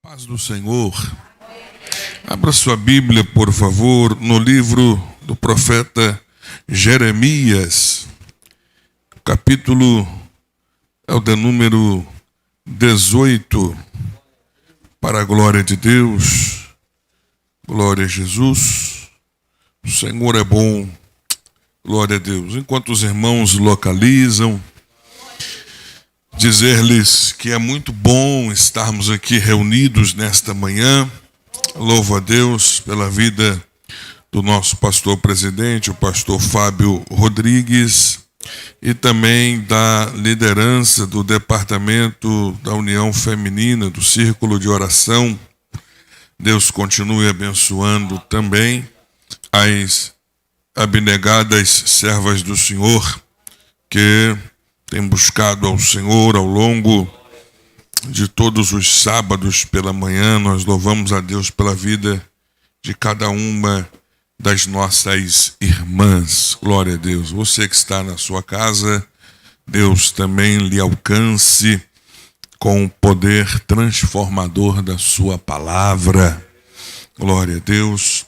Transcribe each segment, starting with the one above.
Paz do Senhor. Abra sua Bíblia, por favor, no livro do profeta Jeremias. O capítulo é o de número 18. Para a glória de Deus. Glória a Jesus. O Senhor é bom. Glória a Deus. Enquanto os irmãos localizam, dizer-lhes que é muito bom estarmos aqui reunidos nesta manhã. Louvo a Deus pela vida do nosso pastor presidente, o pastor Fábio Rodrigues, e também da liderança do departamento da União Feminina, do Círculo de Oração. Deus continue abençoando também as abnegadas servas do Senhor que tem buscado ao Senhor ao longo de todos os sábados pela manhã. Nós louvamos a Deus pela vida de cada uma das nossas irmãs. Glória a Deus. Você que está na sua casa, Deus também lhe alcance com o poder transformador da sua palavra. Glória a Deus.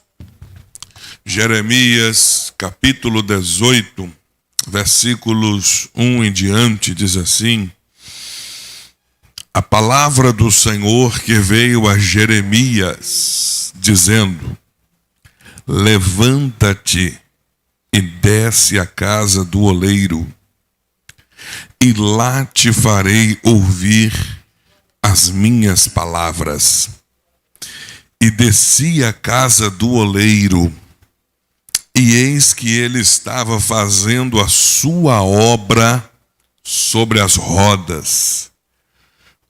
Jeremias, capítulo 18, versículos 1 em diante, diz assim: a palavra do Senhor que veio a Jeremias, dizendo: levanta-te e desce à casa do oleiro, e lá te farei ouvir as minhas palavras. E desci à casa do oleiro, e eis que ele estava fazendo a sua obra sobre as rodas,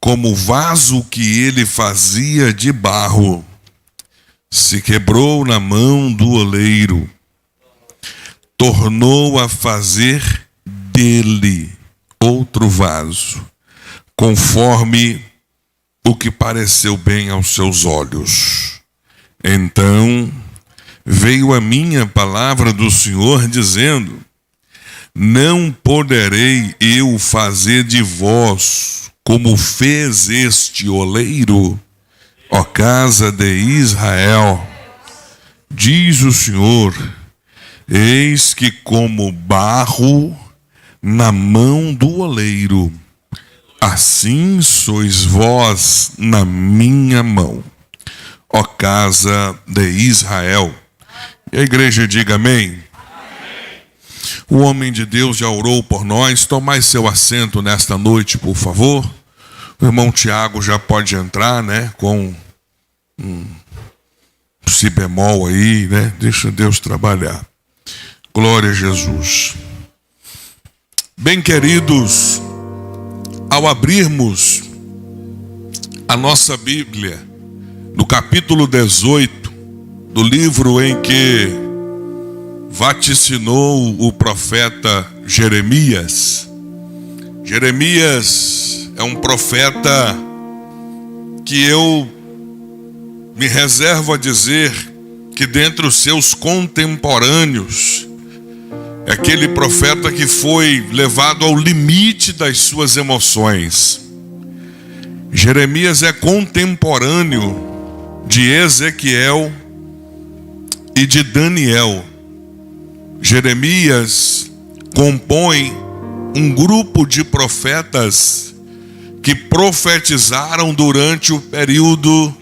como o vaso que ele fazia de barro se quebrou na mão do oleiro, tornou a fazer dele outro vaso, conforme o que pareceu bem aos seus olhos. Então veio a minha palavra do Senhor, dizendo: não poderei eu fazer de vós como fez este oleiro, ó casa de Israel, diz o Senhor. Eis que como barro na mão do oleiro, assim sois vós na minha mão, ó casa de Israel. E a igreja diga amém. Amém. O homem de Deus já orou por nós. Tomai seu assento nesta noite, por favor. O irmão Tiago já pode entrar, né? Com si bemol aí, né? Deixa Deus trabalhar. Glória a Jesus. Bem, queridos, ao abrirmos a nossa Bíblia, no capítulo 18, do livro em que vaticinou o profeta Jeremias. Jeremias é um profeta que eu me reservo a dizer que dentre os seus contemporâneos é aquele profeta que foi levado ao limite das suas emoções. Jeremias é contemporâneo de Ezequiel e de Daniel. Jeremias compõe um grupo de profetas que profetizaram durante o período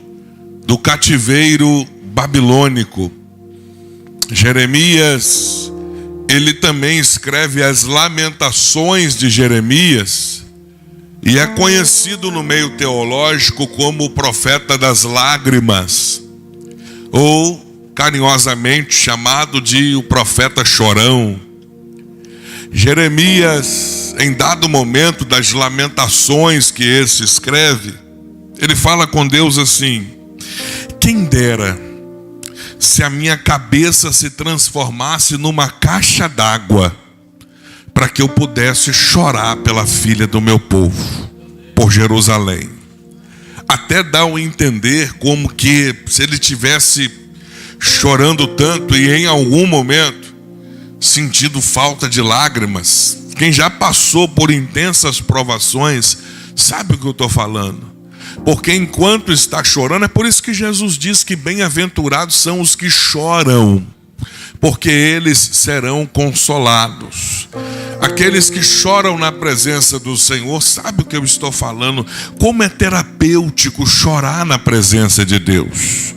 do cativeiro babilônico. Jeremias, ele também escreve as Lamentações de Jeremias e é conhecido no meio teológico como o profeta das lágrimas, ou carinhosamente chamado de o profeta chorão. Jeremias, em dado momento das lamentações que esse escreve, ele fala com Deus assim: quem dera se a minha cabeça se transformasse numa caixa d'água, para que eu pudesse chorar pela filha do meu povo, por Jerusalém. Até dá a entender como que se ele tivesse chorando tanto e em algum momento sentindo falta de lágrimas. Quem já passou por intensas provações sabe o que eu estou falando. Porque enquanto está chorando, é por isso que Jesus diz que bem-aventurados são os que choram, porque eles serão consolados. Aqueles que choram na presença do Senhor, sabe o que eu estou falando? Como é terapêutico chorar na presença de Deus.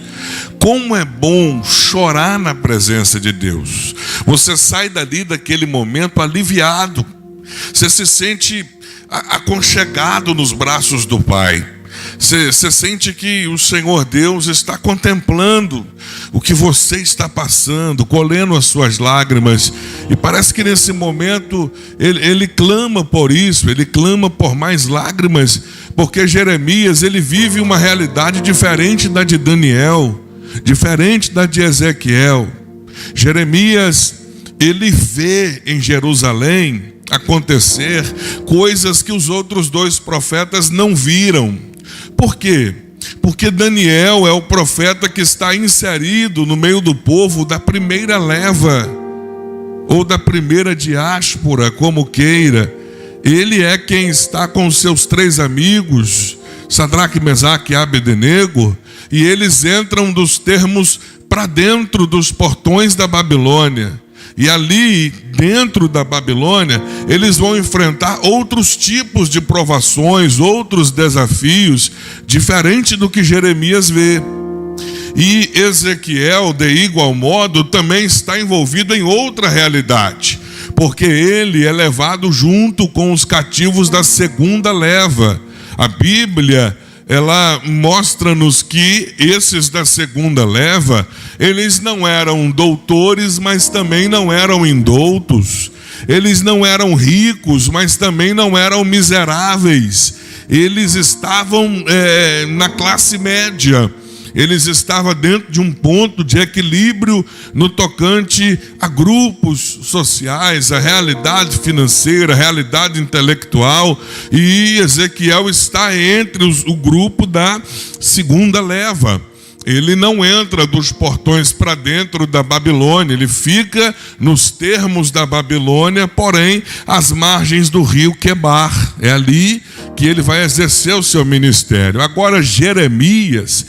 Como é bom chorar na presença de Deus. Você sai dali daquele momento aliviado. Você se sente aconchegado nos braços do Pai. Você sente que o Senhor Deus está contemplando o que você está passando, colhendo as suas lágrimas. E parece que nesse momento ele clama por isso, ele clama por mais lágrimas, porque Jeremias, ele vive uma realidade diferente da de Daniel, diferente da de Ezequiel. Jeremias, ele vê em Jerusalém acontecer coisas que os outros dois profetas não viram. Por quê? Porque Daniel é o profeta que está inserido no meio do povo da primeira leva, ou da primeira diáspora, como queira. Ele é quem está com seus 3 amigos, Sadraque, Mesaque e Abednego, e eles entram dos termos para dentro dos portões da Babilônia. E ali, dentro da Babilônia, eles vão enfrentar outros tipos de provações, outros desafios, diferente do que Jeremias vê. E Ezequiel, de igual modo, também está envolvido em outra realidade, porque ele é levado junto com os cativos da segunda leva. A Bíblia, ela mostra-nos que esses da segunda leva, eles não eram doutores, mas também não eram indoutos. Eles não eram ricos, mas também não eram miseráveis. Eles estavam na classe média. Eles estavam dentro de um ponto de equilíbrio no tocante a grupos sociais, a realidade financeira, a realidade intelectual. E Ezequiel está entre o grupo da segunda leva. Ele não entra dos portões para dentro da Babilônia, ele fica nos termos da Babilônia, porém, às margens do rio Quebar. É ali que ele vai exercer o seu ministério. Agora, Jeremias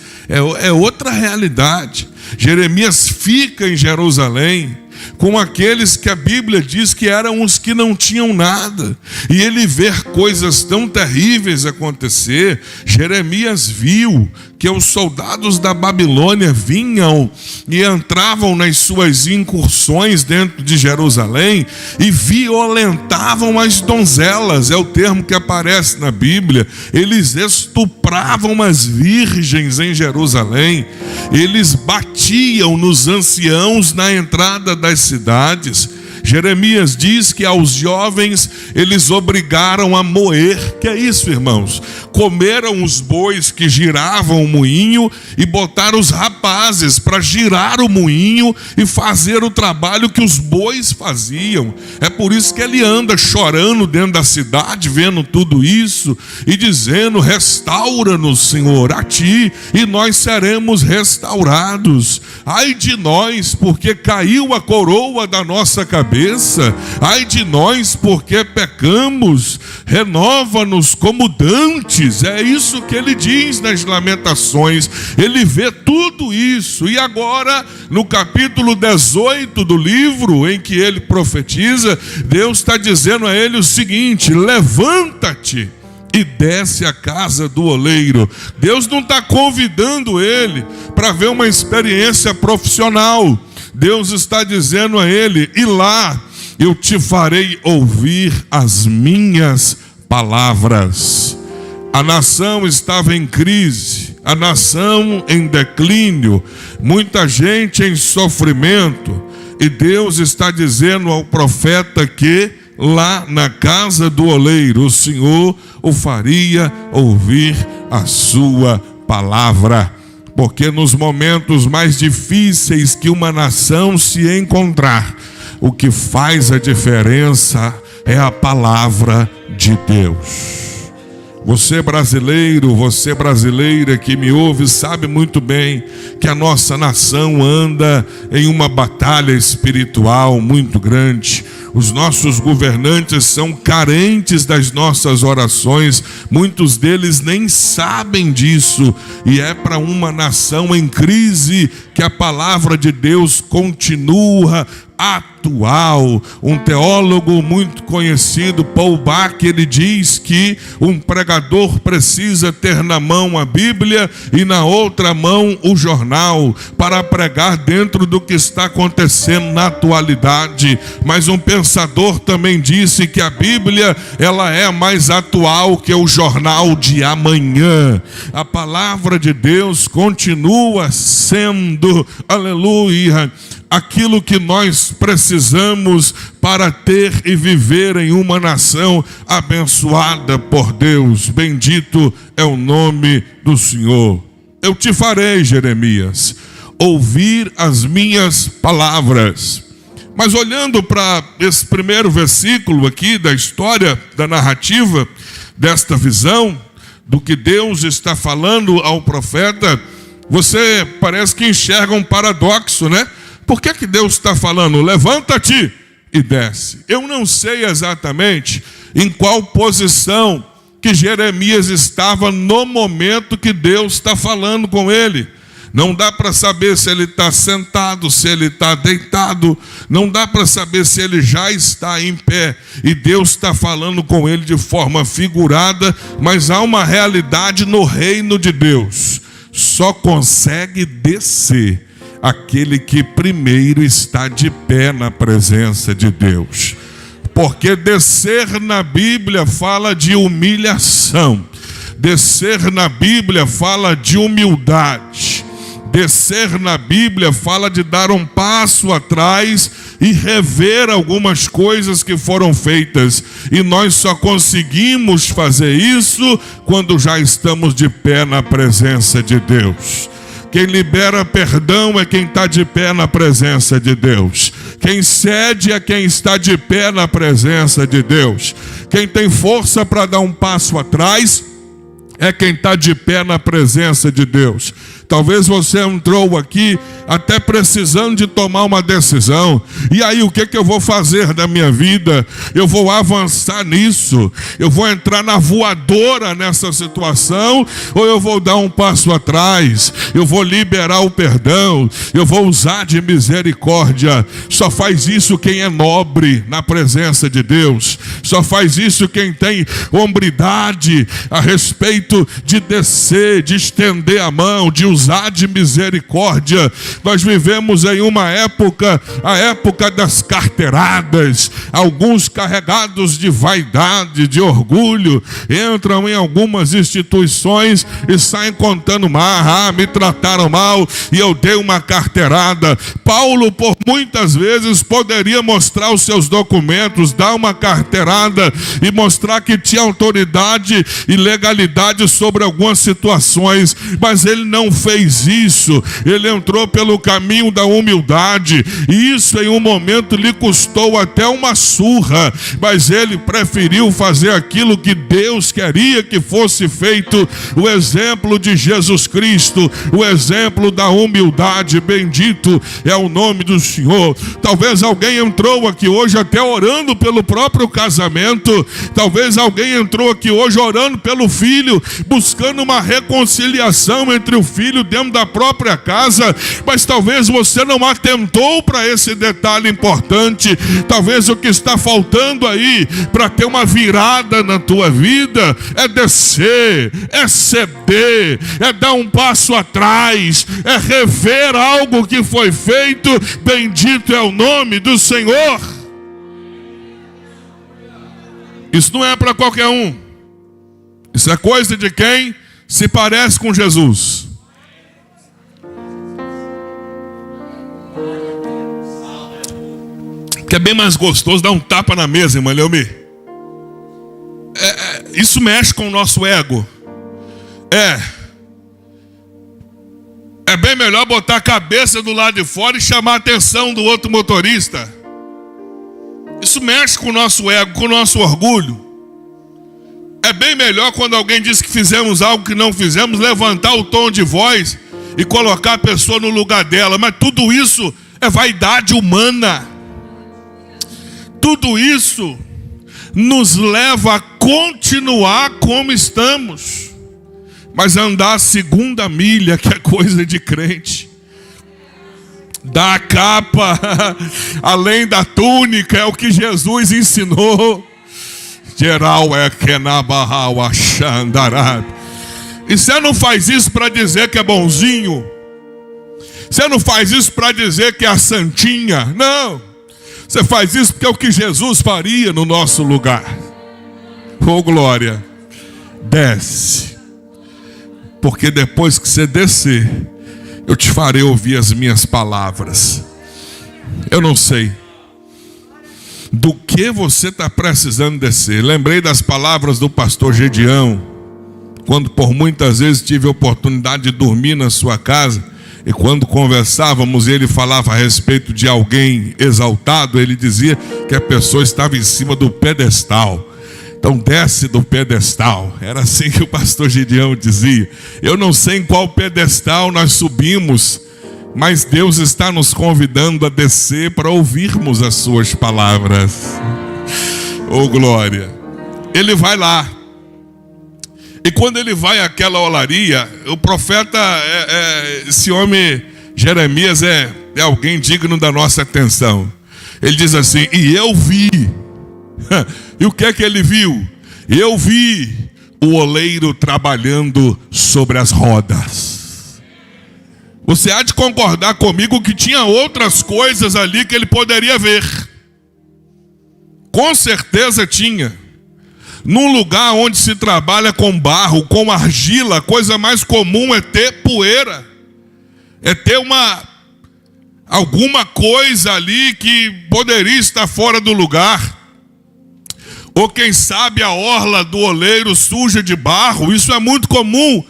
é outra realidade. Jeremias fica em Jerusalém com aqueles que a Bíblia diz que eram os que não tinham nada. E ele vê coisas tão terríveis acontecer. Jeremias viu que os soldados da Babilônia vinham e entravam nas suas incursões dentro de Jerusalém e violentavam as donzelas, é o termo que aparece na Bíblia. Eles estupravam as virgens em Jerusalém, eles batiam nos anciãos na entrada das cidades. Jeremias diz que aos jovens eles obrigaram a moer. Que é isso, irmãos? Comeram os bois que giravam o moinho e botaram os rapazes para girar o moinho e fazer o trabalho que os bois faziam. É por isso que ele anda chorando dentro da cidade, vendo tudo isso e dizendo: restaura-nos, Senhor, a ti, e nós seremos restaurados. Ai de nós, porque caiu a coroa da nossa cabeça. Ai de nós, porque pecamos. Renova-nos como dantes. É isso que ele diz nas Lamentações. Ele vê tudo isso. E agora, no capítulo 18 do livro em que ele profetiza, Deus está dizendo a ele o seguinte: levanta-te e desce à casa do oleiro. Deus não está convidando ele para ver uma experiência profissional. Deus está dizendo a ele: e lá eu te farei ouvir as minhas palavras. A nação estava em crise, a nação em declínio, muita gente em sofrimento, e Deus está dizendo ao profeta que lá na casa do oleiro o Senhor o faria ouvir a sua palavra. Porque nos momentos mais difíceis que uma nação se encontrar, o que faz a diferença é a palavra de Deus. Você brasileiro, você brasileira que me ouve, sabe muito bem que a nossa nação anda em uma batalha espiritual muito grande. Os nossos governantes são carentes das nossas orações, muitos deles nem sabem disso, e é para uma nação em crise que a palavra de Deus continua atual. Um teólogo muito conhecido, Paul Bach, ele diz que um pregador precisa ter na mão a Bíblia e na outra mão o jornal, para pregar dentro do que está acontecendo na atualidade. Mas um pensador também disse que a Bíblia, ela é mais atual que o jornal de amanhã. A palavra de Deus continua sendo, aleluia, aquilo que nós precisamos para ter e viver em uma nação abençoada por Deus. Bendito é o nome do Senhor. Eu te farei, Jeremias, ouvir as minhas palavras. Mas olhando para esse primeiro versículo aqui da história, da narrativa, desta visão, do que Deus está falando ao profeta, você parece que enxerga um paradoxo, né? Por que Deus está falando, levanta-te e desce? Eu não sei exatamente em qual posição que Jeremias estava no momento que Deus está falando com ele. Não dá para saber se ele está sentado, se ele está deitado. Não dá para saber se ele já está em pé. E Deus está falando com ele de forma figurada, mas há uma realidade no reino de Deus. Só consegue descer aquele que primeiro está de pé na presença de Deus. Porque descer na Bíblia fala de humilhação. Descer na Bíblia fala de humildade. Descer na Bíblia fala de dar um passo atrás e rever algumas coisas que foram feitas. E nós só conseguimos fazer isso quando já estamos de pé na presença de Deus. Quem libera perdão é quem está de pé na presença de Deus. Quem cede é quem está de pé na presença de Deus. Quem tem força para dar um passo atrás é quem está de pé na presença de Deus. Talvez você entrou aqui até precisando de tomar uma decisão. E aí, o que eu vou fazer da minha vida? Eu vou avançar nisso? Eu vou entrar na voadora nessa situação? Ou eu vou dar um passo atrás? Eu vou liberar o perdão? Eu vou usar de misericórdia? Só faz isso quem é nobre na presença de Deus. Só faz isso quem tem hombridade a respeito de descer, de estender a mão, de usar de misericórdia. Nós vivemos em uma época, a época das carteiradas. Alguns carregados de vaidade, de orgulho, entram em algumas instituições e saem contando mal. Me trataram mal e eu dei uma carteirada. Paulo, por muitas vezes, poderia mostrar os seus documentos, dar uma carteirada e mostrar que tinha autoridade e legalidade sobre algumas situações, mas ele não fez isso. Ele entrou pelo caminho da humildade, e isso em um momento lhe custou até uma surra, mas ele preferiu fazer aquilo que Deus queria que fosse feito. O exemplo de Jesus Cristo, o exemplo da humildade. Bendito é o nome do Senhor. Talvez alguém entrou aqui hoje até orando pelo próprio casamento. Talvez alguém entrou aqui hoje orando pelo filho, buscando uma reconciliação entre o filho dentro da própria casa, mas talvez você não atentou para esse detalhe importante. Talvez o que está faltando aí para ter uma virada na tua vida é descer, é ceder, é dar um passo atrás, é rever algo que foi feito. Bendito é o nome do Senhor. Isso não é para qualquer um. Isso é coisa de quem se parece com Jesus. Que é bem mais gostoso dar um tapa na mesa, irmã Leomi. Isso mexe com o nosso ego. É bem melhor botar a cabeça do lado de fora e chamar a atenção do outro motorista. Isso mexe com o nosso ego, com o nosso orgulho. É bem melhor quando alguém diz que fizemos algo que não fizemos, levantar o tom de voz e colocar a pessoa no lugar dela. Mas tudo isso é vaidade humana. Tudo isso nos leva a continuar como estamos, mas andar a segunda milha, que é coisa de crente. Da capa, além da túnica, é o que Jesus ensinou. Geral é que na barra o achandará. E você não faz isso para dizer que é bonzinho. Você não faz isso para dizer que é a santinha. Não. Você faz isso porque é o que Jesus faria no nosso lugar. Oh glória. Desce. Porque depois que você descer, eu te farei ouvir as minhas palavras. Eu não sei do que você está precisando descer. Lembrei das palavras do pastor Gedeão, quando por muitas vezes tive a oportunidade de dormir na sua casa, e quando conversávamos ele falava a respeito de alguém exaltado, ele dizia que a pessoa estava em cima do pedestal. Então desce do pedestal. Era assim que o pastor Gedeão dizia. Eu não sei em qual pedestal nós subimos, mas Deus está nos convidando a descer para ouvirmos as suas palavras. Oh glória. Ele vai lá. E quando ele vai àquela olaria, o profeta, esse homem Jeremias é alguém digno da nossa atenção. Ele diz assim: e eu vi. E o que é que ele viu? Eu vi o oleiro trabalhando sobre as rodas. Você há de concordar comigo que tinha outras coisas ali que ele poderia ver. Com certeza tinha. Num lugar onde se trabalha com barro, com argila, a coisa mais comum é ter poeira. É ter alguma coisa ali que poderia estar fora do lugar. Ou quem sabe a orla do oleiro suja de barro. Isso é muito comum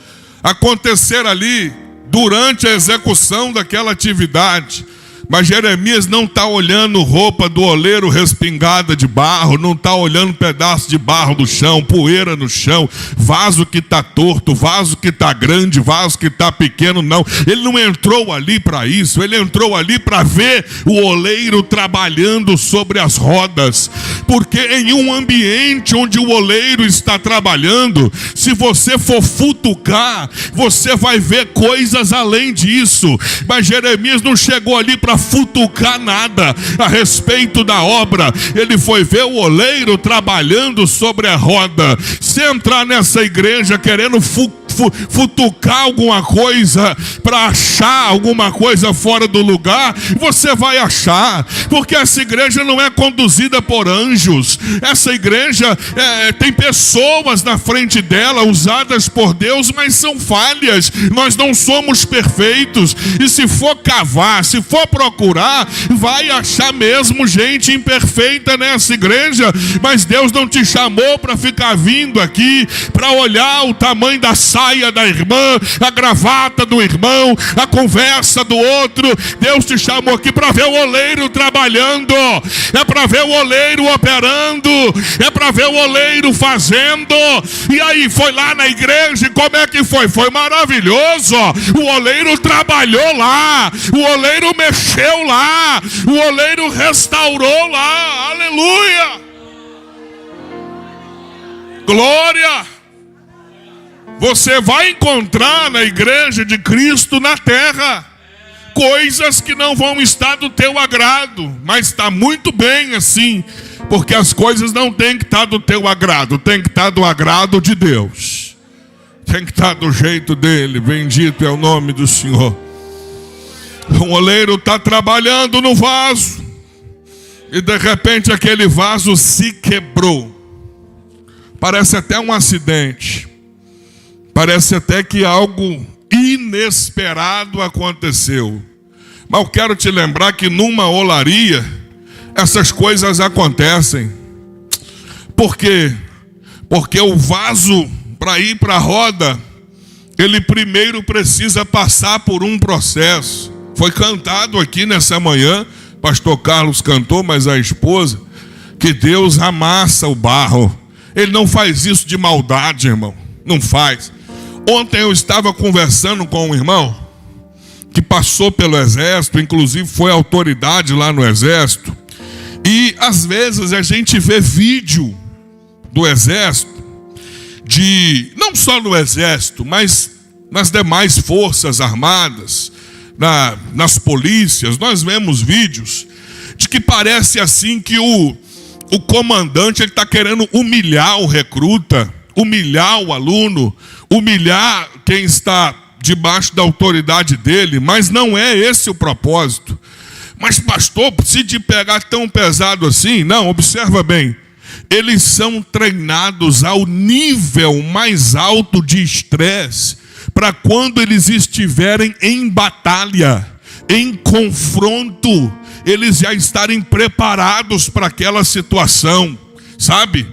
acontecer ali durante a execução daquela atividade. Mas Jeremias não está olhando roupa do oleiro respingada de barro, não está olhando pedaço de barro no chão, poeira no chão, vaso que está torto, vaso que está grande, vaso que está pequeno, não. Ele não entrou ali para isso, ele entrou ali para ver o oleiro trabalhando sobre as rodas. Porque em um ambiente onde o oleiro está trabalhando, se você for futucar, você vai ver coisas além disso. Mas Jeremias não chegou ali para futucar nada a respeito da obra. Ele foi ver o oleiro trabalhando sobre a roda. Se entrar nessa igreja querendo futucar alguma coisa, para achar alguma coisa fora do lugar, você vai achar, porque essa igreja não é conduzida por anjos. Essa igreja tem pessoas na frente dela, usadas por Deus, mas são falhas. Nós não somos perfeitos, e se for cavar, se for procurar, vai achar mesmo gente imperfeita nessa igreja. Mas Deus não te chamou para ficar vindo aqui para olhar o tamanho da saia da irmã, a gravata do irmão, a conversa do outro. Deus te chamou aqui para ver o oleiro trabalhando, é para ver o oleiro operando, é para ver o oleiro fazendo. E aí foi lá na igreja, e como é que foi? Foi maravilhoso. O oleiro trabalhou lá, o oleiro mexeu lá, o oleiro restaurou lá. Aleluia, glória. Você vai encontrar na igreja de Cristo na terra coisas que não vão estar do teu agrado, mas está muito bem assim, porque as coisas não têm que estar do teu agrado, tem que estar do agrado de Deus, tem que estar do jeito dele. Bendito é o nome do Senhor. O oleiro está trabalhando no vaso, e de repente aquele vaso se quebrou. Parece até um acidente. Parece até que algo inesperado aconteceu. Mas eu quero te lembrar que numa olaria essas coisas acontecem. Por quê? Porque o vaso, para ir para a roda, ele primeiro precisa passar por um processo. Foi cantado aqui nessa manhã, pastor Carlos cantou, mas a esposa, que Deus amassa o barro. Ele não faz isso de maldade, irmão. Não faz. Ontem eu estava conversando com um irmão que passou pelo exército, inclusive foi autoridade lá no exército, E às vezes a gente vê vídeo do exército, não só no exército, mas nas demais forças armadas, nas polícias, nós vemos vídeos de que parece assim que o comandante está querendo humilhar o recruta, humilhar o aluno, humilhar quem está debaixo da autoridade dele, mas não é esse o propósito. Mas pastor, precisa de pegar tão pesado assim? Não, observa bem. Eles são treinados ao nível mais alto de estresse para quando eles estiverem em batalha, em confronto, eles já estarem preparados para aquela situação, sabe?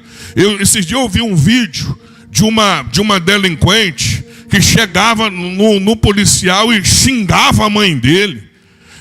Esses dias eu vi um vídeo de uma delinquente que chegava no policial e xingava a mãe dele.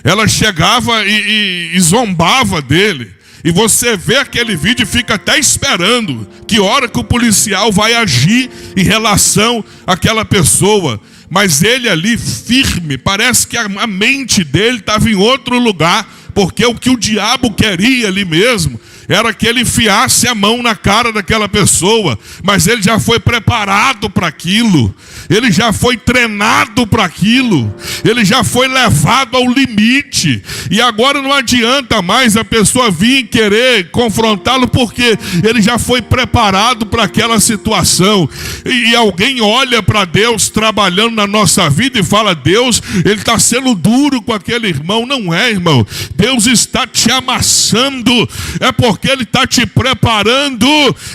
Ela chegava e zombava dele. E você vê aquele vídeo e fica até esperando que hora que o policial vai agir em relação àquela pessoa. Mas ele ali firme, parece que a mente dele estava em outro lugar, porque o que o diabo queria ali mesmo era que ele enfiasse a mão na cara daquela pessoa, mas ele já foi preparado para aquilo, ele já foi treinado para aquilo, ele já foi levado ao limite, e agora não adianta mais a pessoa vir querer confrontá-lo, porque ele já foi preparado para aquela situação. E alguém olha para Deus trabalhando na nossa vida e fala: Deus, ele está sendo duro com aquele irmão. Não é, irmão, Deus está te amassando, é porque Ele está te preparando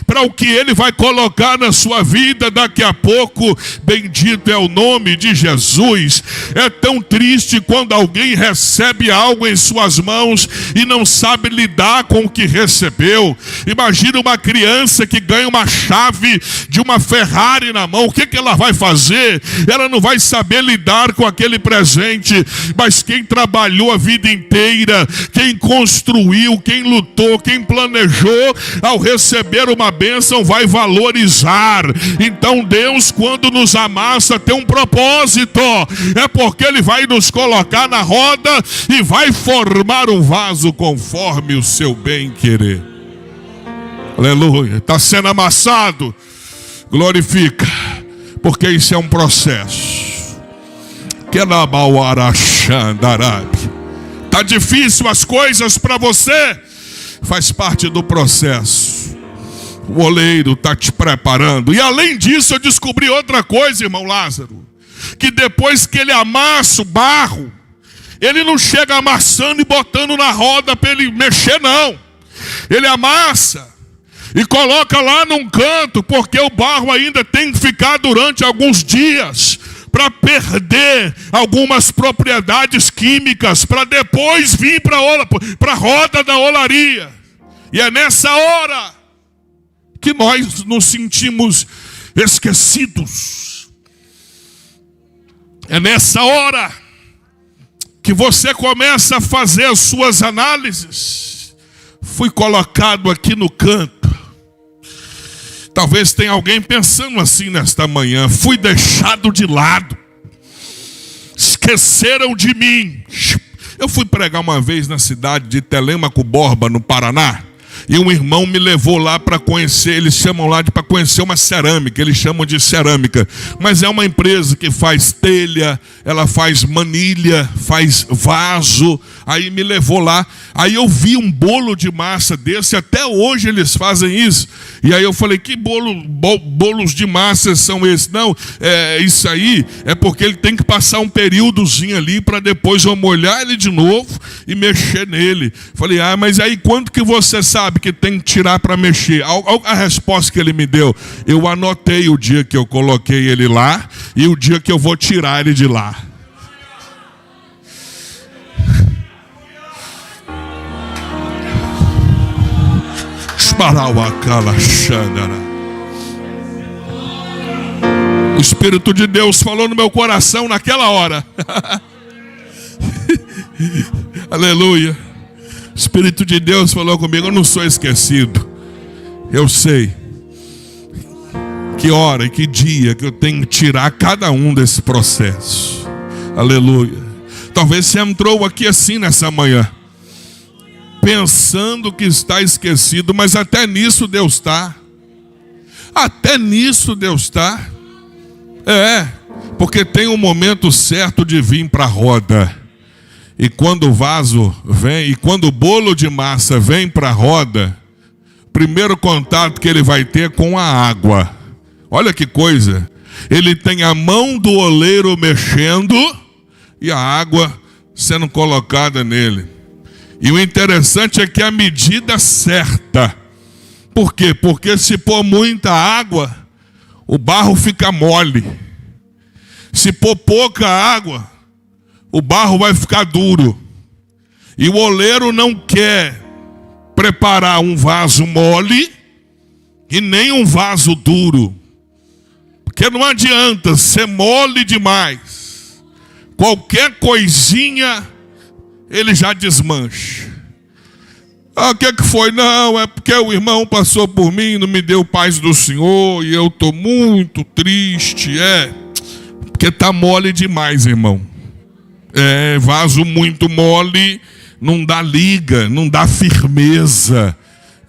para o que Ele vai colocar na sua vida daqui a pouco. Bendito é o nome de Jesus. É tão triste quando alguém recebe algo em suas mãos e não sabe lidar com o que recebeu. Imagina uma criança que ganha uma chave de uma Ferrari na mão. O que ela vai fazer? Ela não vai saber lidar com aquele presente. Mas quem trabalhou a vida inteira, quem construiu, quem lutou, quem planejou, ao receber uma bênção vai valorizar. Então Deus, quando nos amassa, tem um propósito. É porque Ele vai nos colocar na roda e vai formar um vaso conforme o seu bem querer. Aleluia. Está sendo amassado. Glorifica, porque isso é um processo. Está difícil as coisas para você? Faz parte do processo. O oleiro está te preparando. E além disso, eu descobri outra coisa, irmão Lázaro, que depois que ele amassa o barro, ele não chega amassando e botando na roda para ele mexer, não. Ele amassa e coloca lá num canto, porque o barro ainda tem que ficar durante alguns dias para perder algumas propriedades químicas, para depois vir para a roda da olaria. E é nessa hora que nós nos sentimos esquecidos. É nessa hora que você começa a fazer as suas análises. Fui colocado aqui no canto. Talvez tenha alguém pensando assim nesta manhã: fui deixado de lado, esqueceram de mim. Eu fui pregar uma vez na cidade de Telêmaco Borba, no Paraná, e um irmão me levou lá para conhecer, eles chamam lá para conhecer uma cerâmica, eles chamam de cerâmica, mas é uma empresa que faz telha, ela faz manilha, faz vaso. Aí me levou lá, aí eu vi um bolo de massa desse, até hoje eles fazem isso. E aí eu falei: que bolos de massa são esses? Não, isso aí é porque ele tem que passar um períodozinho ali para depois eu molhar ele de novo e mexer nele. Falei: mas aí quanto que você sabe que tem que tirar para mexer? A resposta que ele me deu: eu anotei o dia que eu coloquei ele lá e o dia que eu vou tirar ele de lá. O Espírito de Deus falou no meu coração naquela hora. Aleluia. O Espírito de Deus falou comigo: eu não sou esquecido. Eu sei que hora e que dia que eu tenho que tirar cada um desse processo. Aleluia. Talvez você entrou aqui assim nessa manhã. pensando que está esquecido, mas até nisso Deus está. Até nisso Deus está. Porque tem um momento certo de vir para a roda. E quando o vaso vem, e quando o bolo de massa vem para a roda, primeiro contato que ele vai ter com a água. Olha que coisa. Ele tem a mão do oleiro mexendo e a água sendo colocada nele. E o interessante é que a medida certa. Por quê? Porque se pôr muita água, o barro fica mole. Se pôr pouca água, o barro vai ficar duro. E o oleiro não quer preparar um vaso mole e nem um vaso duro. Porque não adianta ser mole demais. Qualquer coisinha ele já desmancha. O que foi? Não, é porque o irmão passou por mim, não me deu paz do Senhor e eu estou muito triste. Porque está mole demais, irmão. Vaso muito mole não dá liga, não dá firmeza.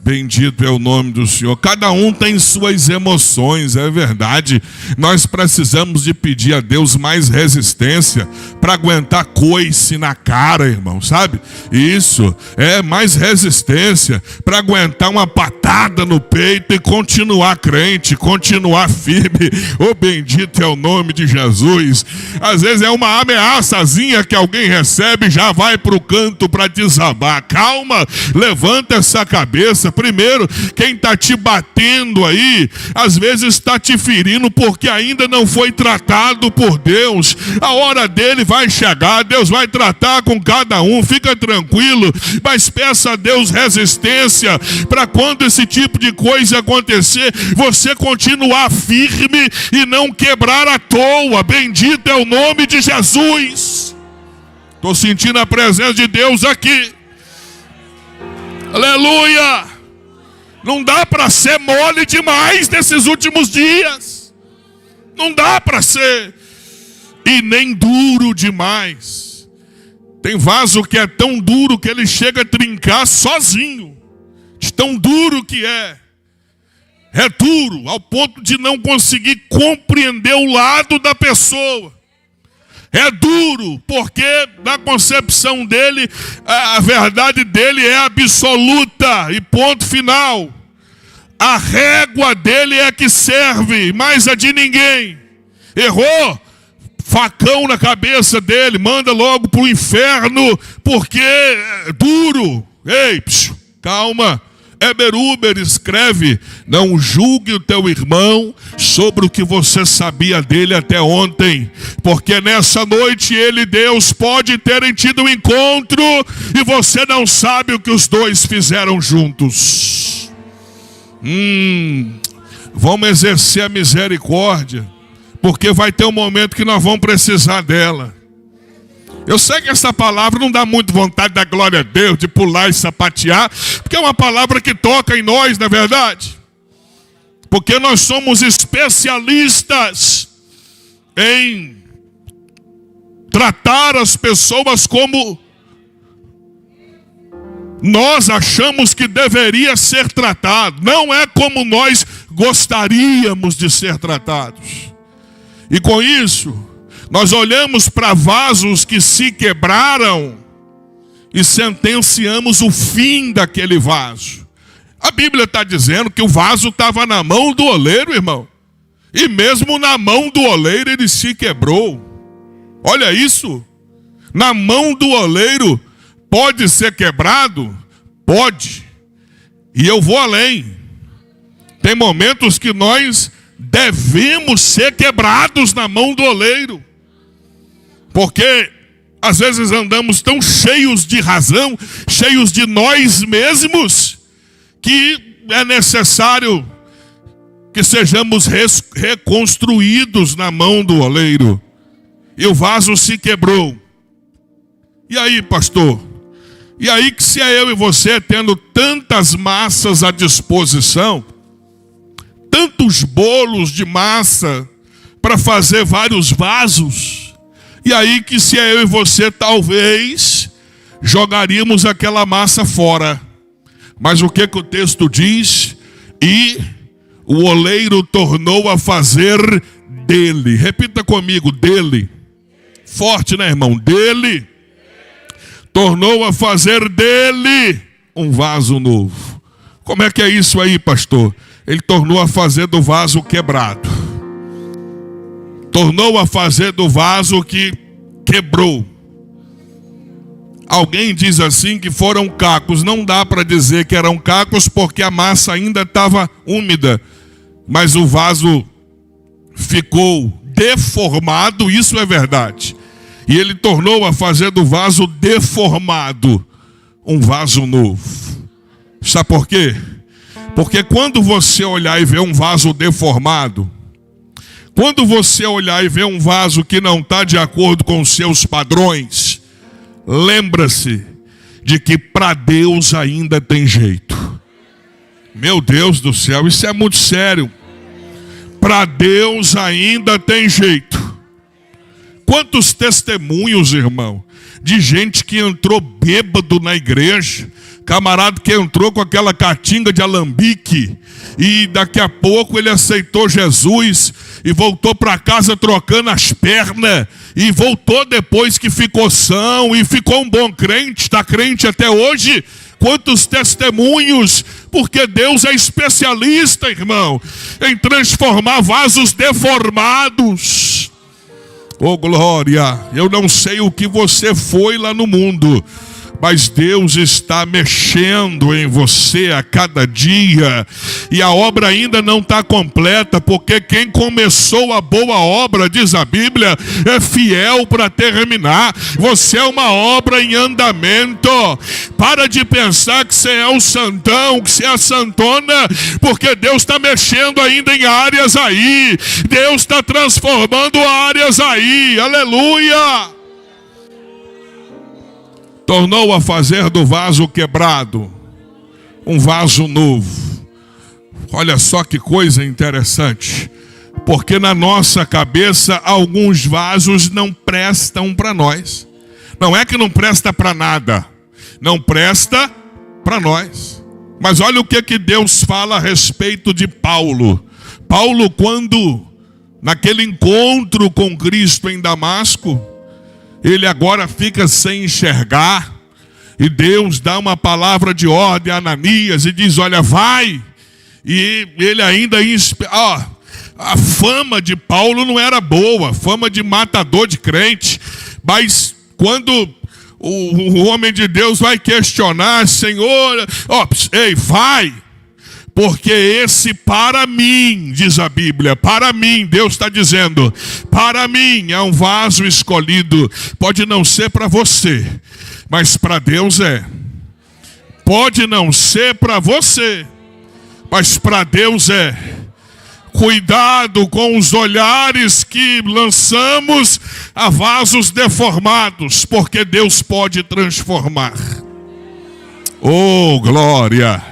Bendito é o nome do Senhor. Cada um tem suas emoções, é verdade. Nós precisamos de pedir a Deus mais resistência para aguentar coice na cara, irmão, sabe? Isso, mais resistência para aguentar uma patada no peito e continuar crente, continuar firme. Bendito é o nome de Jesus. Às vezes é uma ameaçazinha que alguém recebe e já vai para o canto para desabar. Calma, levanta essa cabeça. Primeiro, quem está te batendo aí, às vezes está te ferindo porque ainda não foi tratado por Deus. A hora dele vai chegar, Deus vai tratar com cada um, fica tranquilo, mas peça a Deus resistência para quando esse tipo de coisa acontecer, você continuar firme e não quebrar à toa. Bendito é o nome de Jesus. Estou sentindo a presença de Deus aqui. Aleluia! Não dá para ser mole demais nesses últimos dias. Não dá para ser. E nem duro demais. Tem vaso que é tão duro que ele chega a trincar sozinho. De tão duro que é. É duro ao ponto de não conseguir compreender o lado da pessoa. É duro, porque na concepção dele, a verdade dele é absoluta e ponto final. A régua dele é que serve, mais a de ninguém. Errou? Facão na cabeça dele, manda logo para o inferno, porque é duro. Ei, calma. Eber escreve: não julgue o teu irmão sobre o que você sabia dele até ontem, porque nessa noite ele e Deus pode terem tido um encontro e você não sabe o que os dois fizeram juntos. Vamos exercer a misericórdia, porque vai ter um momento que nós vamos precisar dela. Eu sei que essa palavra não dá muito vontade da glória a Deus, de pular e sapatear, porque é uma palavra que toca em nós, não é verdade? Porque nós somos especialistas em tratar as pessoas como nós achamos que deveria ser tratado, não é como nós gostaríamos de ser tratados. E com isso, nós olhamos para vasos que se quebraram e sentenciamos o fim daquele vaso. A Bíblia está dizendo que o vaso estava na mão do oleiro, irmão. E mesmo na mão do oleiro ele se quebrou. Olha isso. Na mão do oleiro pode ser quebrado? Pode. E eu vou além. Tem momentos que nós devemos ser quebrados na mão do oleiro. Porque às vezes andamos tão cheios de razão, cheios de nós mesmos, que é necessário que sejamos reconstruídos na mão do oleiro. E o vaso se quebrou. E aí, pastor? E aí que se é eu e você tendo tantas massas à disposição, tantos bolos de massa para fazer vários vasos, e aí que se é eu e você talvez jogaríamos aquela massa fora. Mas o que o texto diz? E o oleiro tornou a fazer dele. Repita comigo, dele. Forte, né, irmão? Dele. Tornou a fazer dele um vaso novo. Como é que é isso aí, pastor? Ele tornou a fazer do vaso quebrado. Tornou a fazer do vaso que quebrou. Alguém diz assim que foram cacos. Não dá para dizer que eram cacos porque a massa ainda estava úmida. Mas o vaso ficou deformado, isso é verdade. E ele tornou a fazer do vaso deformado um vaso novo. Sabe por quê? Porque quando você olhar e ver um vaso deformado, quando você olhar e ver um vaso que não está de acordo com os seus padrões, lembra-se de que para Deus ainda tem jeito. Meu Deus do céu, isso é muito sério. Para Deus ainda tem jeito. Quantos testemunhos, irmão, de gente que entrou bêbado na igreja, camarada que entrou com aquela catinga de alambique e daqui a pouco ele aceitou Jesus e voltou para casa trocando as pernas e voltou depois que ficou são e ficou um bom crente, está crente até hoje. Quantos testemunhos, porque Deus é especialista, irmão, em transformar vasos deformados. Oh glória, eu não sei o que você foi lá no mundo, mas Deus está mexendo em você a cada dia. E a obra ainda não está completa, porque quem começou a boa obra, diz a Bíblia, é fiel para terminar. Você é uma obra em andamento. Para de pensar que você é um santão, que você é a santona, porque Deus está mexendo ainda em áreas aí. Deus está transformando áreas aí. Aleluia! Tornou a fazer do vaso quebrado um vaso novo. Olha só que coisa interessante. Porque na nossa cabeça alguns vasos não prestam para nós. Não é que não presta para nada. Não presta para nós. Mas olha o que Deus fala a respeito de Paulo. Paulo, quando naquele encontro com Cristo em Damasco, ele agora fica sem enxergar. E Deus dá uma palavra de ordem a Ananias e diz, olha, vai. E ele ainda... a fama de Paulo não era boa, fama de matador de crente. Mas quando o homem de Deus vai questionar, Senhor, ei, vai. Porque esse para mim, diz a Bíblia, para mim, Deus está dizendo, para mim é um vaso escolhido. Pode não ser para você, mas para Deus é. Pode não ser para você, mas para Deus é. Cuidado com os olhares que lançamos a vasos deformados, porque Deus pode transformar. Oh, glória!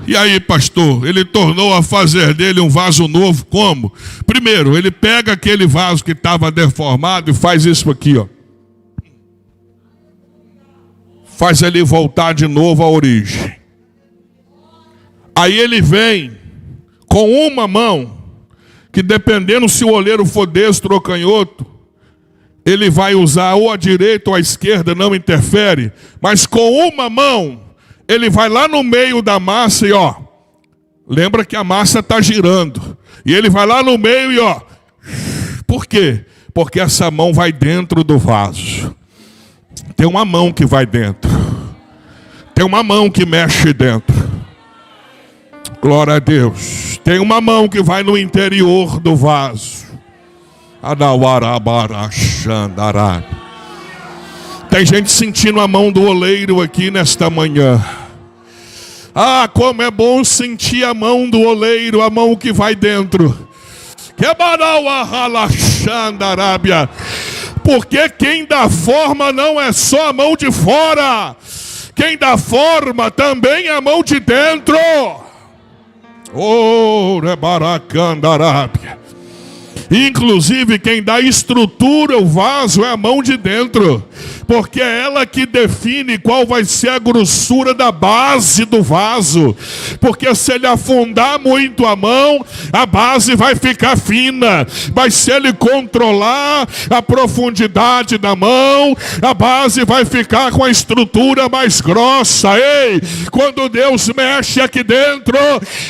E aí, pastor, ele tornou a fazer dele um vaso novo, como? Primeiro, ele pega aquele vaso que estava deformado e faz isso aqui, ó. Faz ele voltar de novo à origem. Aí ele vem com uma mão, que dependendo se o oleiro for destro ou canhoto, ele vai usar ou a direita ou a esquerda, não interfere, mas com uma mão, ele vai lá no meio da massa e ó, lembra que a massa está girando, e ele vai lá no meio e ó, por quê? Porque essa mão vai dentro do vaso. Tem uma mão que vai dentro, tem uma mão que mexe dentro. Glória a Deus. Tem uma mão que vai no interior do vaso. Tem gente sentindo a mão do oleiro aqui nesta manhã. Ah, como é bom sentir a mão do oleiro, a mão que vai dentro. Porque quem dá forma não é só a mão de fora. Quem dá forma também é a mão de dentro. Oh, rebaracandarábia. Inclusive quem dá estrutura ao vaso é a mão de dentro. porque é ela que define qual vai ser a grossura da base do vaso. Porque se ele afundar muito a mão, a base vai ficar fina. Mas se ele controlar a profundidade da mão, a base vai ficar com a estrutura mais grossa. Ei, quando Deus mexe aqui dentro,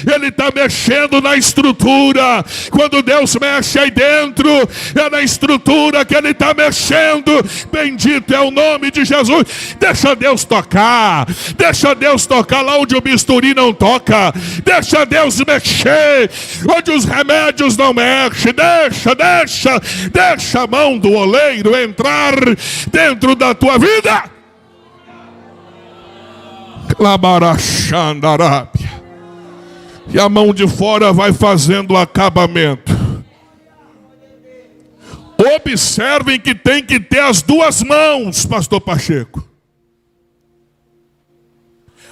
Ele está mexendo na estrutura. Quando Deus mexe aí dentro, é na estrutura que Ele está mexendo. Bendito é o nome de Jesus. Deixa Deus tocar. Deixa Deus tocar lá onde o bisturi não toca. Deixa Deus mexer onde os remédios não mexem. Deixa a mão do oleiro entrar dentro da tua vida. E a mão de fora vai fazendo o acabamento. Observem que tem que ter as duas mãos, pastor Pacheco.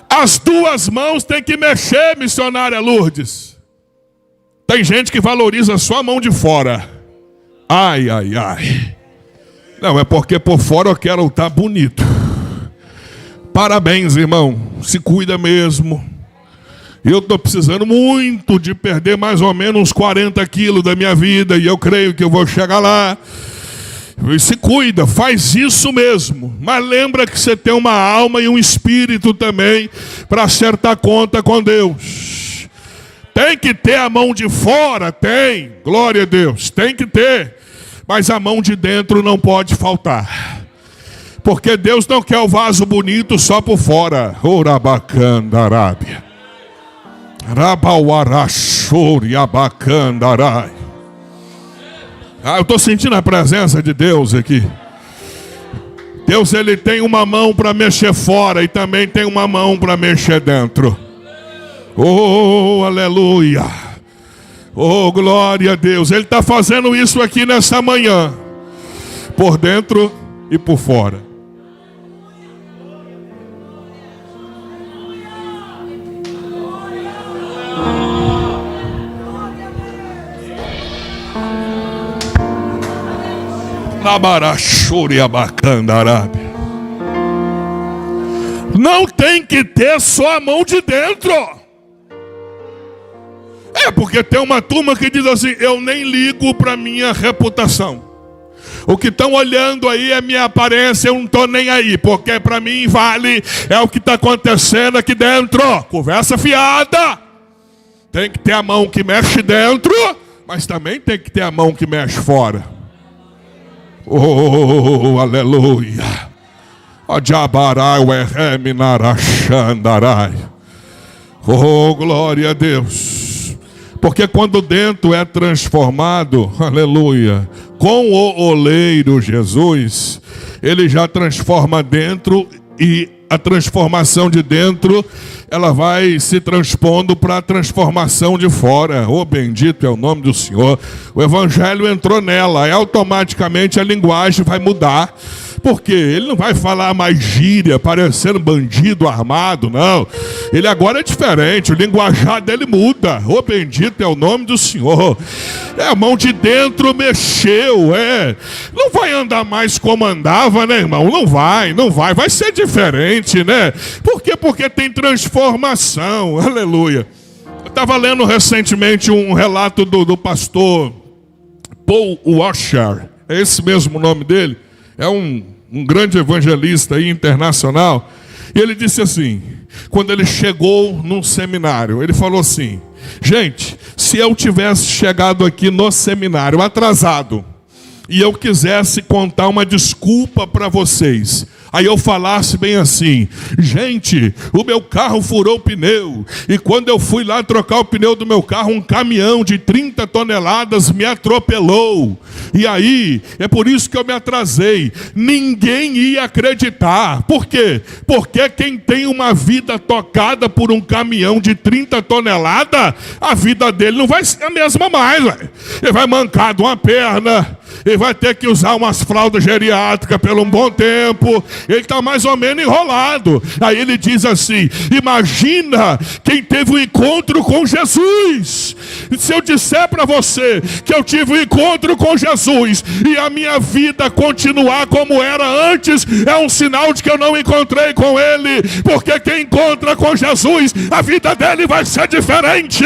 As duas mãos tem que mexer, missionária Lourdes. Tem gente que valoriza só a mão de fora. Ai. Não, é porque por fora eu quero estar bonito. Parabéns, irmão. Se cuida mesmo. Eu estou precisando muito de perder mais ou menos uns 40 quilos da minha vida. E eu creio que eu vou chegar lá. E se cuida, faz isso mesmo. Mas lembra que você tem uma alma e um espírito também para acertar conta com Deus. Tem que ter a mão de fora, tem. Glória a Deus, tem que ter. Mas a mão de dentro não pode faltar. Porque Deus não quer o vaso bonito só por fora. Orabacandarábia. Rabauarachori abacandarai. Eu estou sentindo a presença de Deus aqui. Deus, Ele tem uma mão para mexer fora e também tem uma mão para mexer dentro. Oh, aleluia. Oh, glória a Deus. Ele está fazendo isso aqui nessa manhã. Por dentro e por fora. Não tem que ter só a mão de dentro. Porque tem uma turma que diz assim: eu nem ligo para minha reputação. O que estão olhando aí é minha aparência, eu não estou nem aí, porque para mim vale é o que está acontecendo aqui dentro. Conversa fiada. Tem que ter a mão que mexe dentro, mas também tem que ter a mão que mexe fora. Oh, aleluia. Oh, glória a Deus. Porque quando dentro é transformado, aleluia, com o oleiro Jesus, Ele já transforma dentro, e a transformação de dentro, ela vai se transpondo para a transformação de fora. Oh, bendito é o nome do Senhor. O Evangelho entrou nela, e automaticamente a linguagem vai mudar. Porque ele não vai falar mais gíria, parecendo bandido armado, não. Ele agora é diferente, o linguajar dele muda. Oh, bendito é o nome do Senhor. A mão de dentro mexeu, Não vai andar mais como andava, né, irmão? Não vai. Vai ser diferente, né? Por quê? Porque tem transformação, aleluia. Eu estava lendo recentemente um relato do pastor Paul Washer. É esse mesmo o nome dele. É um grande evangelista aí, internacional. E ele disse assim, quando ele chegou num seminário, ele falou assim: gente, se eu tivesse chegado aqui no seminário atrasado, e eu quisesse contar uma desculpa para vocês, aí eu falasse bem assim: gente, o meu carro furou o pneu, e quando eu fui lá trocar o pneu do meu carro, um caminhão de 30 toneladas me atropelou, e aí, é por isso que eu me atrasei. Ninguém ia acreditar. Por quê? Porque quem tem uma vida tocada por um caminhão de 30 toneladas, a vida dele não vai ser a mesma mais, véio. Ele vai mancar de uma perna, ele vai ter que usar umas fraldas geriátricas por um bom tempo, ele está mais ou menos enrolado. Aí ele diz assim: imagina quem teve um encontro com Jesus. Se eu disser para você que eu tive um encontro com Jesus e a minha vida continuar como era antes, é um sinal de que eu não encontrei com ele, porque quem encontra com Jesus, a vida dele vai ser diferente.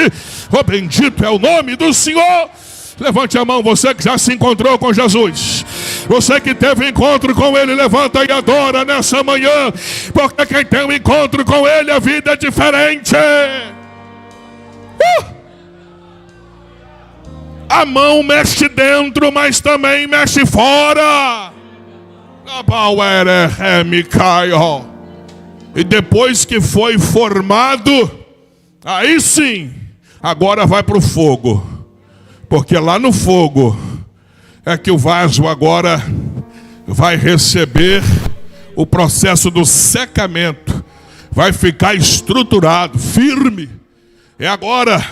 Oh, bendito é o nome do Senhor. Levante a mão, você que já se encontrou com Jesus, você que teve encontro com ele, levanta e adora nessa manhã, porque quem tem um encontro com ele, a vida é diferente. A mão mexe dentro, mas também mexe fora. E depois que foi formado, aí sim, agora vai para o fogo. Porque lá no fogo é que o vaso agora vai receber o processo do secamento. Vai ficar estruturado, firme. É agora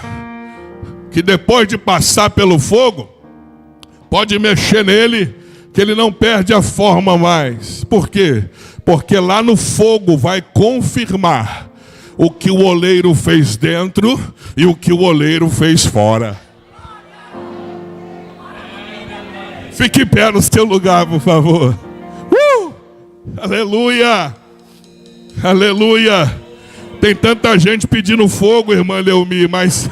que depois de passar pelo fogo, pode mexer nele, que ele não perde a forma mais. Por quê? Porque lá no fogo vai confirmar o que o oleiro fez dentro e o que o oleiro fez fora. Fique em pé no seu lugar, por favor. Aleluia! Aleluia! Tem tanta gente pedindo fogo, irmã Leomi, mas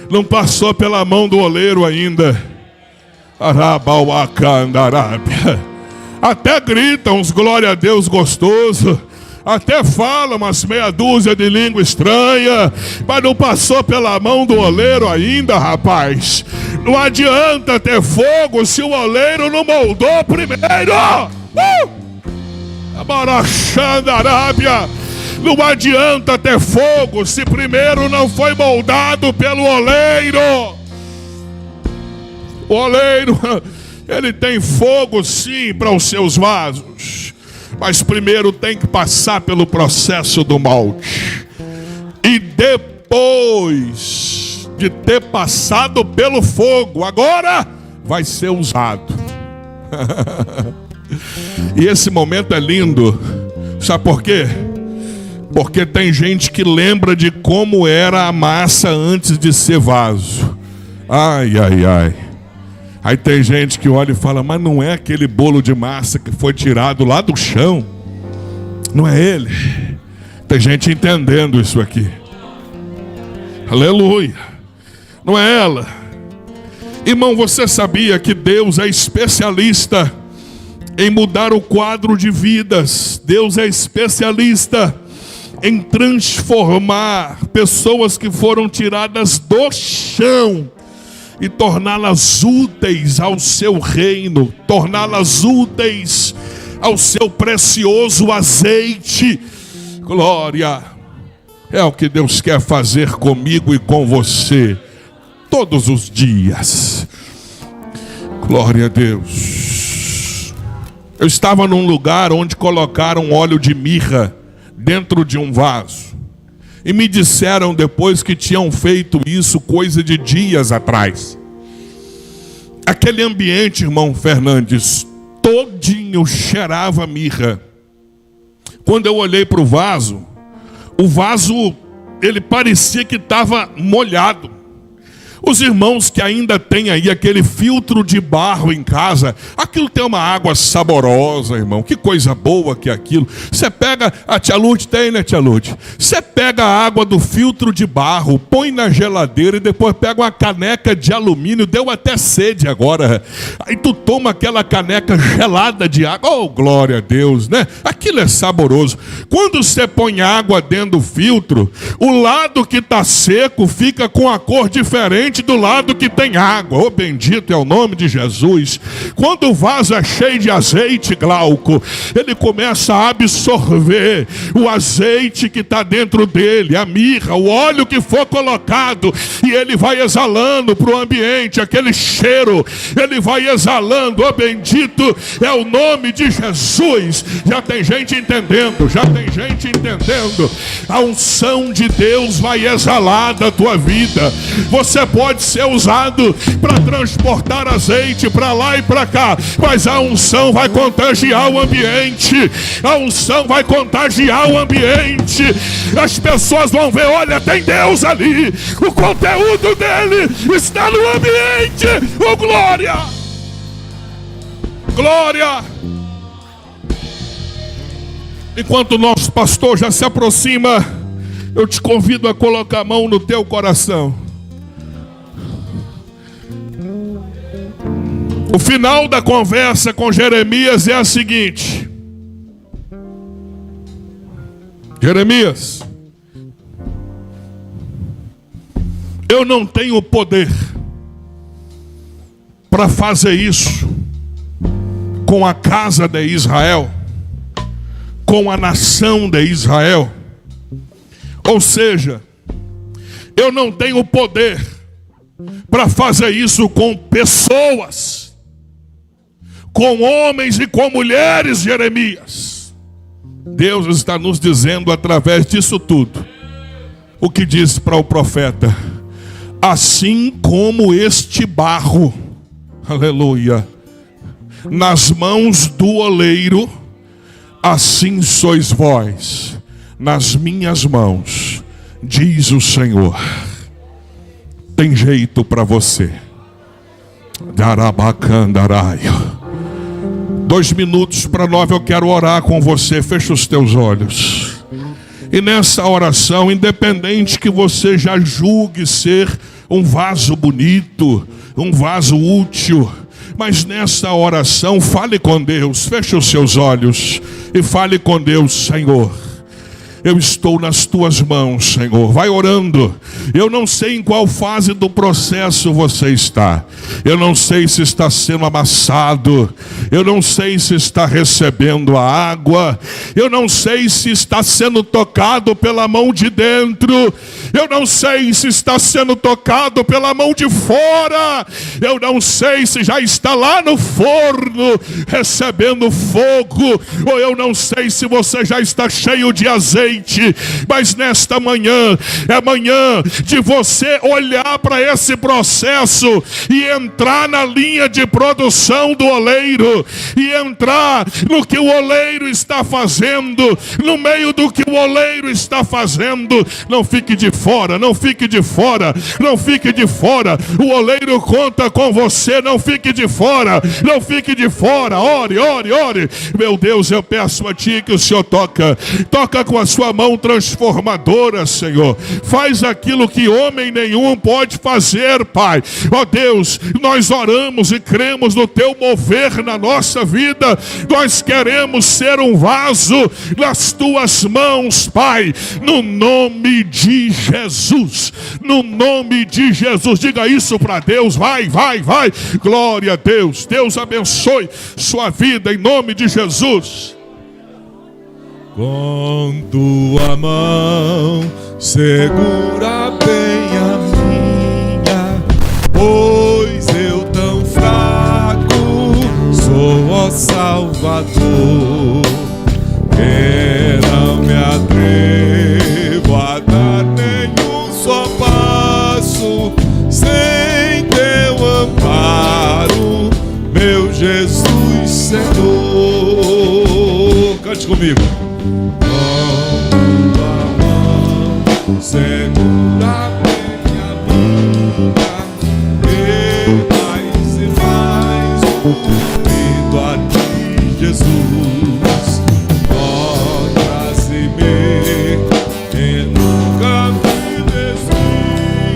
não passou pela mão do oleiro ainda. Até gritam uns glória a Deus gostoso, até falam umas meia dúzia de língua estranha, mas não passou pela mão do oleiro ainda, rapaz. Não adianta ter fogo se o oleiro não moldou primeiro. Não adianta ter fogo se primeiro não foi moldado pelo oleiro. O oleiro, ele tem fogo sim para os seus vasos, mas primeiro tem que passar pelo processo do molde. E depois de ter passado pelo fogo, agora vai ser usado. E esse momento é lindo. Sabe por quê? Porque tem gente que lembra de como era a massa antes de ser vaso. Ai, ai, ai. Aí tem gente que olha e fala: mas não é aquele bolo de massa que foi tirado lá do chão? Não é ele? Tem gente entendendo isso aqui. Aleluia. Não é ela. Irmão, você sabia que Deus é especialista em mudar o quadro de vidas? Deus é especialista em transformar pessoas que foram tiradas do chão e torná-las úteis ao seu reino, torná-las úteis ao seu precioso azeite. Glória! É o que Deus quer fazer comigo e com você todos os dias. Glória a Deus. Eu estava num lugar onde colocaram óleo de mirra dentro de um vaso. E me disseram depois que tinham feito isso coisa de dias atrás. Aquele ambiente, irmão Fernandes, todinho cheirava mirra. Quando eu olhei para o vaso, ele parecia que estava molhado. Os irmãos que ainda têm aí aquele filtro de barro em casa, aquilo tem uma água saborosa, irmão. Que coisa boa que é aquilo. Você pega, a tia Lute tem, né, tia Lute? Você pega a água do filtro de barro, põe na geladeira e depois pega uma caneca de alumínio, deu até sede agora. Aí tu toma aquela caneca gelada de água. Oh, glória a Deus, né? Aquilo é saboroso. Quando você põe água dentro do filtro, o lado que está seco fica com a cor diferente do lado que tem água. Oh, bendito é o nome de Jesus. Quando o vaso é cheio de azeite, Glauco, ele começa a absorver o azeite que está dentro dele, a mirra, o óleo que for colocado, e ele vai exalando para o ambiente aquele cheiro, ele vai exalando. Oh, bendito é o nome de Jesus. Já tem gente entendendo, já tem gente entendendo. A unção de Deus vai exalar da tua vida. Você pode pode ser usado para transportar azeite para lá e para cá, mas a unção vai contagiar o ambiente. A unção vai contagiar o ambiente. As pessoas vão ver, olha, tem Deus ali, o conteúdo dele está no ambiente. Oh, glória! Glória! Enquanto o nosso pastor já se aproxima, eu te convido a colocar a mão no teu coração. O final da conversa com Jeremias é a seguinte: Jeremias, eu não tenho poder para fazer isso com a casa de Israel, com a nação de Israel. Ou seja, eu não tenho poder para fazer isso com pessoas, com homens e com mulheres, Jeremias. Deus está nos dizendo através disso tudo o que diz para o profeta: assim como este barro, aleluia, nas mãos do oleiro, assim sois vós nas minhas mãos, diz o Senhor. Tem jeito para você. Darabacandaraio. 2 minutos para 9, eu quero orar com você. Fecha os teus olhos. E nessa oração, independente que você já julgue ser um vaso bonito, um vaso útil, mas nessa oração, fale com Deus. Feche os seus olhos e fale com Deus. Senhor, eu estou nas tuas mãos, Senhor. Vai orando. Eu não sei em qual fase do processo você está. Eu não sei se está sendo amassado. Eu não sei se está recebendo a água. Eu não sei se está sendo tocado pela mão de dentro. Eu não sei se está sendo tocado pela mão de fora. Eu não sei se já está lá no forno recebendo fogo. Ou eu não sei se você já está cheio de azeite. Mas nesta manhã é manhã de você olhar para esse processo e entrar na linha de produção do oleiro, e entrar no que o oleiro está fazendo, no meio do que o oleiro está fazendo. Não fique de fora, não fique de fora, não fique de fora. O oleiro conta com você, não fique de fora, não fique de fora. Ore, ore, ore. Meu Deus, eu peço a ti que o Senhor toca com a sua mão transformadora, Senhor. Faz aquilo que homem nenhum pode fazer, Pai. Ó Deus, nós oramos e cremos no teu mover na nossa vida. Nós queremos ser um vaso nas tuas mãos, Pai, no nome de Jesus. No nome de Jesus. Diga isso para Deus. Vai, vai, vai. Glória a Deus. Deus abençoe sua vida em nome de Jesus. Com tua mão segura bem a minha, pois eu tão fraco sou, ó Salvador, que não me atrevo a dar nenhum só passo sem teu amparo, meu Jesus Senhor. Cante comigo. Segura bem a minha, e mais unido a ti, Jesus. Mostra-se-me e nunca me desvie.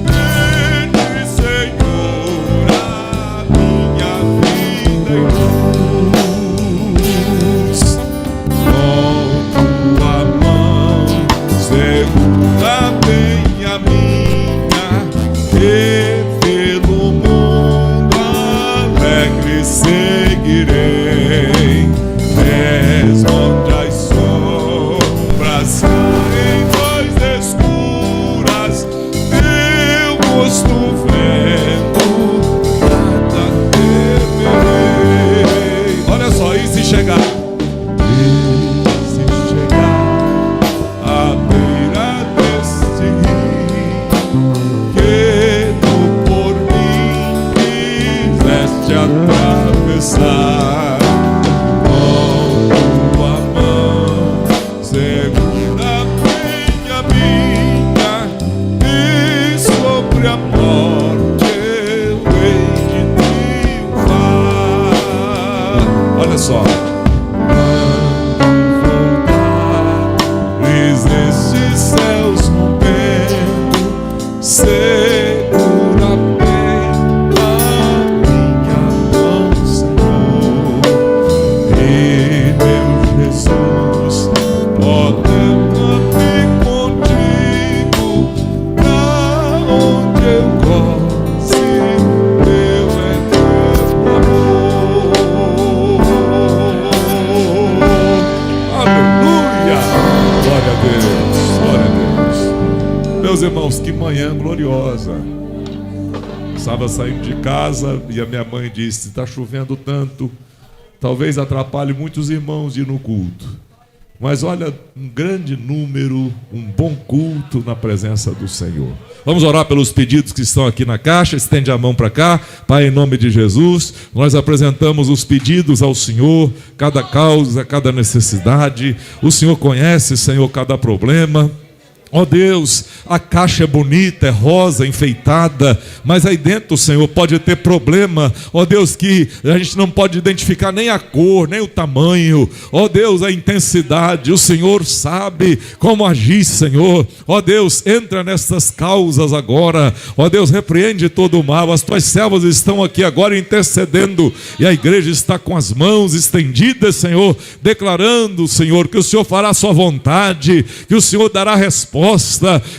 Vem, Senhor, a minha vida em luz. Com tua mão segura bem a minha, e pelo mundo alegre seguirei, mesmo onde as sombras caem mais escuras, teu rosto vendo, nada temerei. Olha só, e se chegar? À beira deste rio, que meus irmãos, que manhã gloriosa. Estava saindo de casa e a minha mãe disse: está chovendo tanto, talvez atrapalhe muitos irmãos de ir no culto. Mas olha, um grande número, um bom culto na presença do Senhor. Vamos orar pelos pedidos que estão aqui na caixa. Estende a mão para cá. Pai, em nome de Jesus, nós apresentamos os pedidos ao Senhor, cada causa, cada necessidade. O Senhor conhece, Senhor, cada problema. Ó Deus, a caixa é bonita, é rosa, enfeitada, mas aí dentro, Senhor, pode ter problema, ó Deus, que a gente não pode identificar nem a cor, nem o tamanho, ó Deus, a intensidade. O Senhor sabe como agir, Senhor. Ó Deus, entra nessas causas agora, ó Deus, repreende todo o mal. As tuas servas estão aqui agora intercedendo, e a igreja está com as mãos estendidas, Senhor, declarando, Senhor, que o Senhor fará a sua vontade, que o Senhor dará resposta,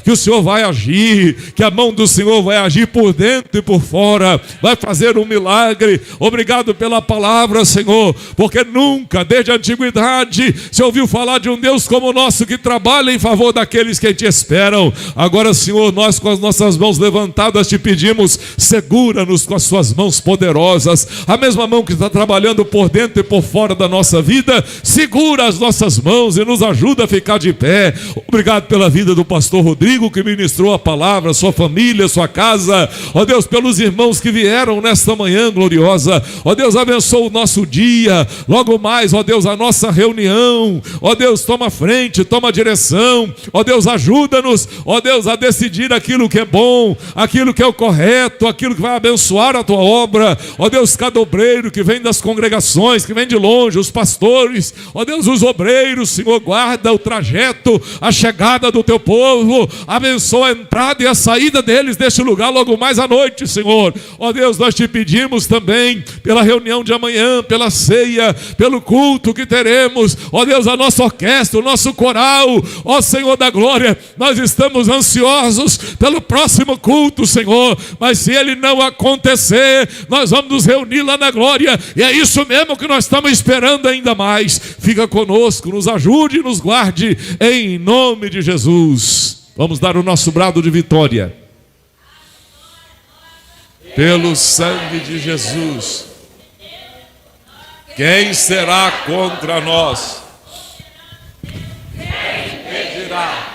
que o Senhor vai agir, que a mão do Senhor vai agir por dentro e por fora, vai fazer um milagre. Obrigado pela palavra, Senhor, porque nunca, desde a antiguidade, se ouviu falar de um Deus como o nosso, que trabalha em favor daqueles que te esperam. Agora, Senhor, nós com as nossas mãos levantadas te pedimos: segura-nos com as suas mãos poderosas, a mesma mão que está trabalhando por dentro e por fora da nossa vida. Segura as nossas mãos e nos ajuda a ficar de pé. Obrigado pela vida do pastor Rodrigo, que ministrou a palavra, sua família, sua casa. Ó Deus, pelos irmãos que vieram nesta manhã gloriosa. Ó Deus, abençoa o nosso dia, logo mais, ó Deus, a nossa reunião. Ó Deus, toma frente, toma direção. Ó Deus, ajuda-nos, ó Deus, a decidir aquilo que é bom, aquilo que é o correto, aquilo que vai abençoar a tua obra. Ó Deus, cada obreiro que vem das congregações, que vem de longe, os pastores, ó Deus, os obreiros, Senhor, guarda o trajeto, a chegada do teu povo, abençoa a entrada e a saída deles deste lugar logo mais à noite, Senhor. Ó Deus, nós te pedimos também pela reunião de amanhã, pela ceia, pelo culto que teremos. Ó Deus, a nossa orquestra, o nosso coral, ó Senhor da glória, nós estamos ansiosos pelo próximo culto, Senhor, mas se ele não acontecer, nós vamos nos reunir lá na glória, e é isso mesmo que nós estamos esperando ainda mais. Fica conosco, nos ajude e nos guarde, em nome de Jesus. Vamos dar o nosso brado de vitória. Pelo sangue de Jesus, quem será contra nós? Quem impedirá?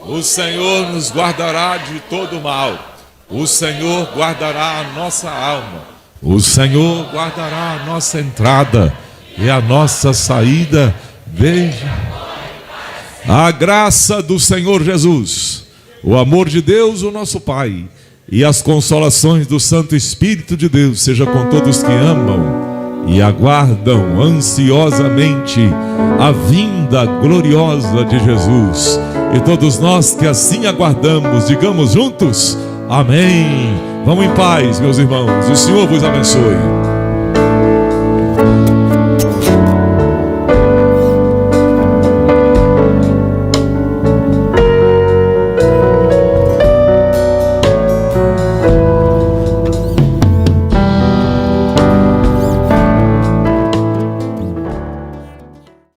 O Senhor nos guardará de todo mal. O Senhor guardará a nossa alma. O Senhor guardará a nossa entrada e a nossa saída. Veja a graça do Senhor Jesus, o amor de Deus, o nosso Pai, e as consolações do Santo Espírito de Deus seja com todos que amam e aguardam ansiosamente a vinda gloriosa de Jesus. E todos nós que assim aguardamos, digamos juntos: amém. Vamos em paz, meus irmãos. O Senhor vos abençoe.